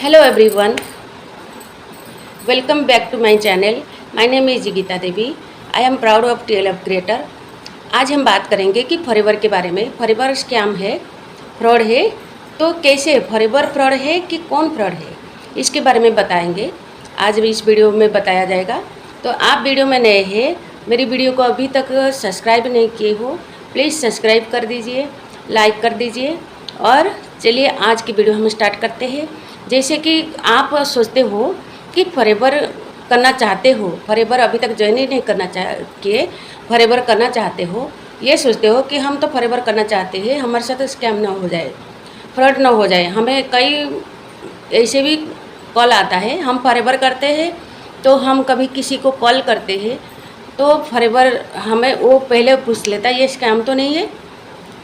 Hello everyone, welcome back to my channel. My name is Gita Devi. I am proud of TLF creator. आज हम बात करेंगे कि forever के बारे में। फॉरएवर स्कैम है, फ्रॉड है, तो कैसे फॉरएवर फ्रॉड है कि कौन फ्रॉड है, इसके बारे में बताएंगे। आज भी इस वीडियो में बताया जाएगा। तो आप वीडियो में नए हैं, मेरी वीडियो को अभी तक सब्सक्राइब नहीं किए हो, प्लीज़ सब्सक्राइब कर दीजिए, लाइक कर दीजिए। और चलिए आज की वीडियो हम स्टार्ट करते हैं। जैसे कि आप सोचते हो कि फॉरएवर करना चाहते हो, फॉरएवर अभी तक ज्वाइन ही नहीं करना चाहिए, फॉरएवर करना चाहते हो, ये सोचते हो कि हम तो फॉरएवर करना चाहते हैं, हमारे साथ स्कैम ना हो जाए, फ्रॉड ना हो जाए। हमें कई ऐसे भी कॉल आता है, हम फॉरएवर करते हैं तो हम कभी किसी को कॉल करते हैं तो फॉरएवर हमें वो पहले पूछ लेता है ये स्कैम तो नहीं है,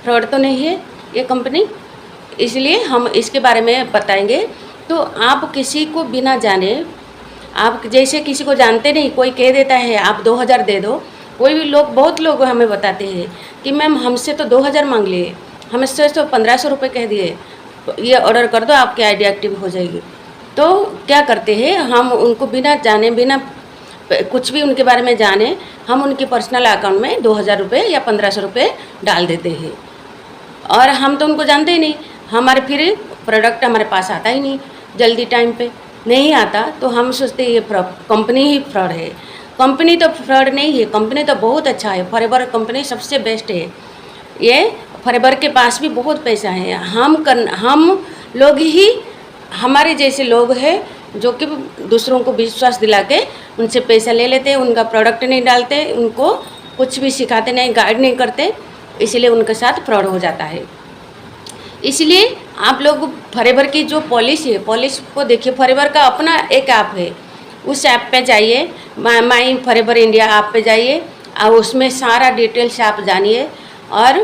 फ्रॉड तो नहीं है ये कंपनी, इसलिए हम इसके बारे में बताएंगे। तो आप किसी को बिना जाने, आप जैसे किसी को जानते नहीं, कोई कह देता है आप 2000 दे दो। कोई भी लोग, बहुत लोग हमें बताते हैं कि मैम हमसे तो 2000 मांग लिए, हमसे तो 1500 रुपये कह दिए, ये ऑर्डर कर दो आपकी आईडी एक्टिव हो जाएगी। तो क्या करते हैं, हम उनको बिना जाने, बिना कुछ भी उनके बारे में जाने, हम उनके पर्सनल अकाउंट में 2000 रुपये या 1500 रुपये डाल देते हैं। और हम तो उनको जानते ही नहीं, हमारे फिर प्रोडक्ट हमारे पास आता ही नहीं, जल्दी टाइम पे नहीं आता, तो हम सोचते हैं ये कंपनी ही फ्रॉड है। कंपनी तो फ्रॉड नहीं है, कंपनी तो बहुत अच्छा है, फॉरएवर कंपनी सबसे बेस्ट है। ये फॉरएवर के पास भी बहुत पैसा है। हम लोग ही, हमारे जैसे लोग हैं जो कि दूसरों को विश्वास दिला के उनसे पैसा ले लेते हैं, उनका प्रोडक्ट नहीं डालते, उनको कुछ भी सिखाते नहीं, गाइड नहीं करते, इसलिए उनके साथ फ्रॉड हो जाता है। इसलिए आप लोग फॉरएवर की जो पॉलिसी है, पॉलिसी को देखिए। फॉरएवर का अपना एक ऐप है, उस ऐप पे जाइए, माई फॉरएवर इंडिया ऐप पे जाइए और उसमें सारा डिटेल्स आप जानिए और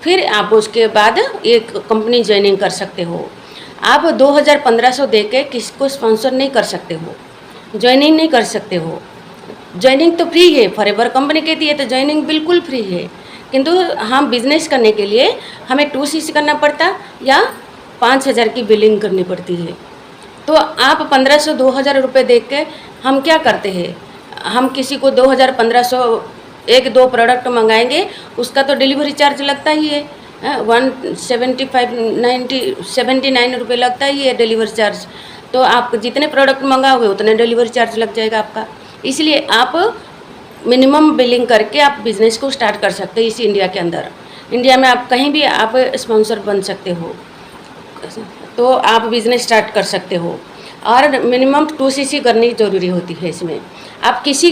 फिर आप उसके बाद एक कंपनी ज्वाइनिंग कर सकते हो। आप 2500 दे के किसी को स्पॉन्सर नहीं कर सकते हो, ज्वाइनिंग नहीं कर सकते हो। ज्वाइनिंग तो फ्री है, फॉरएवर कंपनी कहती है तो ज्वाइनिंग बिल्कुल फ्री है, किंतु हम बिज़नेस करने के लिए हमें 2cc करना पड़ता या 5000 की बिलिंग करनी पड़ती है। तो आप 1500 2000 रुपये दे के हम क्या करते हैं, हम किसी को 2000 1500 एक दो प्रोडक्ट मंगाएंगे, उसका तो डिलीवरी चार्ज लगता ही है, 79 रुपये लगता ही है डिलीवरी चार्ज। तो आप जितने प्रोडक्ट मंगाओगे उतने डिलीवरी चार्ज लग जाएगा आपका। इसलिए आप मिनिमम बिलिंग करके आप बिज़नेस को स्टार्ट कर सकते हैं। इस इंडिया के अंदर, इंडिया में आप कहीं भी आप स्पॉन्सर बन सकते हो, तो आप बिज़नेस स्टार्ट कर सकते हो। और मिनिमम 2cc करनी ज़रूरी होती है इसमें। आप किसी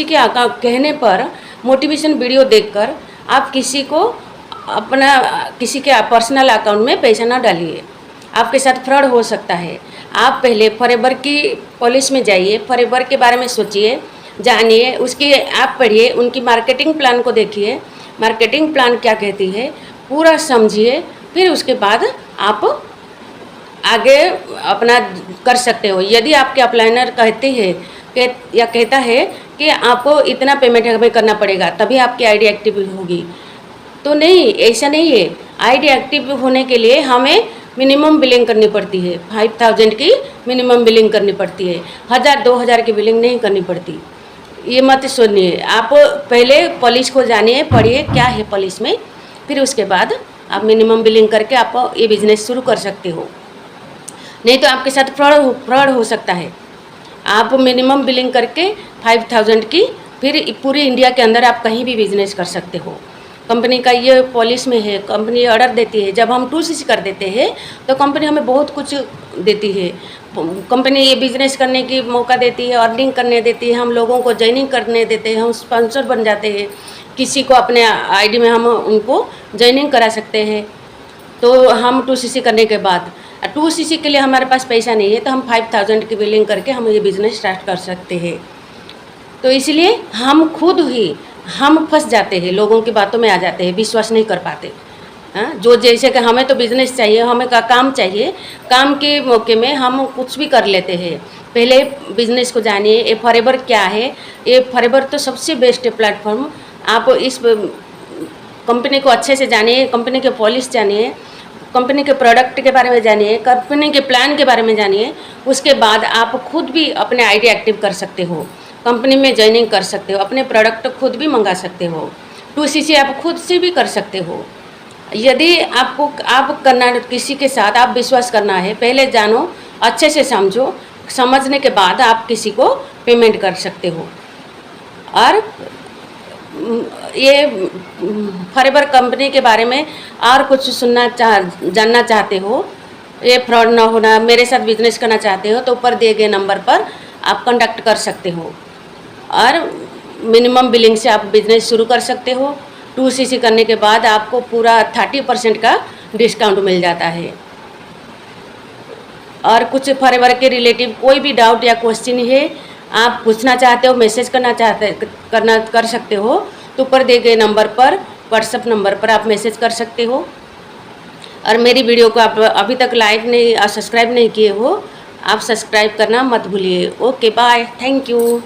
के कहने पर, मोटिवेशन वीडियो देखकर आप किसी के पर्सनल अकाउंट में पैसा ना डालिए, आपके साथ फ्रॉड हो सकता है। आप पहले फॉरएवर की पॉलिसी में जाइए, फॉरएवर के बारे में सोचिए, जानिए, उसकी ऐप पढ़िए, उनकी मार्केटिंग प्लान को देखिए, मार्केटिंग प्लान क्या कहती है पूरा समझिए, फिर उसके बाद आप आगे अपना कर सकते हो। यदि आपके अपलाइनर कहते हैं या कहता है कि आपको इतना पेमेंट हमें करना पड़ेगा तभी आपकी आईडी एक्टिव होगी, तो नहीं, ऐसा नहीं है। आईडी एक्टिव होने के लिए हमें मिनिमम बिलिंग करनी पड़ती है, 5000 की मिनिमम बिलिंग करनी पड़ती है, 1000 2000 की बिलिंग नहीं करनी पड़ती। ये मत सुनिए, आप पहले पॉलिसी को जानिए, पढ़िए क्या है पॉलिसी में, फिर उसके बाद आप मिनिमम बिलिंग करके आप ये बिज़नेस शुरू कर सकते हो। नहीं तो आपके साथ फ्रॉड हो सकता है। आप मिनिमम बिलिंग करके 5000 की, फिर पूरी इंडिया के अंदर आप कहीं भी बिज़नेस कर सकते हो। कंपनी का ये पॉलिसी में है, कंपनी ऑर्डर देती है। जब हम 2cc कर देते हैं तो कंपनी हमें बहुत कुछ देती है। कंपनी ये बिज़नेस करने की मौका देती है, अर्निंग करने देती है, हम लोगों को ज्वाइनिंग करने देते हैं, हम स्पॉन्सर बन जाते हैं, किसी को अपने आईडी में हम उनको ज्वाइनिंग करा सकते हैं। तो हम 2cc करने के बाद, 2cc के लिए हमारे पास पैसा नहीं है तो हम 5000 की बिलिंग करके हम ये बिज़नेस स्टार्ट कर सकते हैं। तो इसलिए हम खुद ही हम फंस जाते हैं, लोगों की बातों में आ जाते हैं, विश्वास नहीं कर पाते। हाँ, जो जैसे कि हमें तो बिज़नेस चाहिए, हमें काम चाहिए, काम के मौके में हम कुछ भी कर लेते हैं। पहले बिज़नेस को जानिए, ये फॉरएवर क्या है। ये फॉरएवर तो सबसे बेस्ट है प्लेटफॉर्म। आप इस कंपनी को अच्छे से जानिए, कंपनी के पॉलिसी जानिए, कंपनी के प्रोडक्ट के बारे में जानिए, कंपनी के प्लान के बारे में जानिए। उसके बाद आप खुद भी अपने आईडी एक्टिव कर सकते हो, कंपनी में ज्वाइनिंग कर सकते हो, अपने प्रोडक्ट खुद भी मंगा सकते हो। 2CC आप खुद से भी कर सकते हो। यदि आपको आप करना किसी के साथ आप विश्वास करना है, पहले जानो, अच्छे से समझो, समझने के बाद आप किसी को पेमेंट कर सकते हो। और ये फॉरएवर कंपनी के बारे में और कुछ जानना चाहते हो, ये फ्रॉड ना होना, मेरे साथ बिजनेस करना चाहते हो, तो ऊपर दिए गए नंबर पर आप कांटेक्ट कर सकते हो और मिनिमम बिलिंग से आप बिजनेस शुरू कर सकते हो। 2CC करने के बाद आपको पूरा 30% का डिस्काउंट मिल जाता है। और कुछ फॉरएवर के रिलेटिव कोई भी डाउट या क्वेश्चन है, आप पूछना चाहते हो, मैसेज कर सकते हो, तो ऊपर दिए गए नंबर पर, व्हाट्सएप नंबर पर आप मैसेज कर सकते हो। और मेरी वीडियो को आप अभी तक लाइक नहीं और सब्सक्राइब नहीं किए हो, आप सब्सक्राइब करना मत भूलिए। Okay bye, thank you.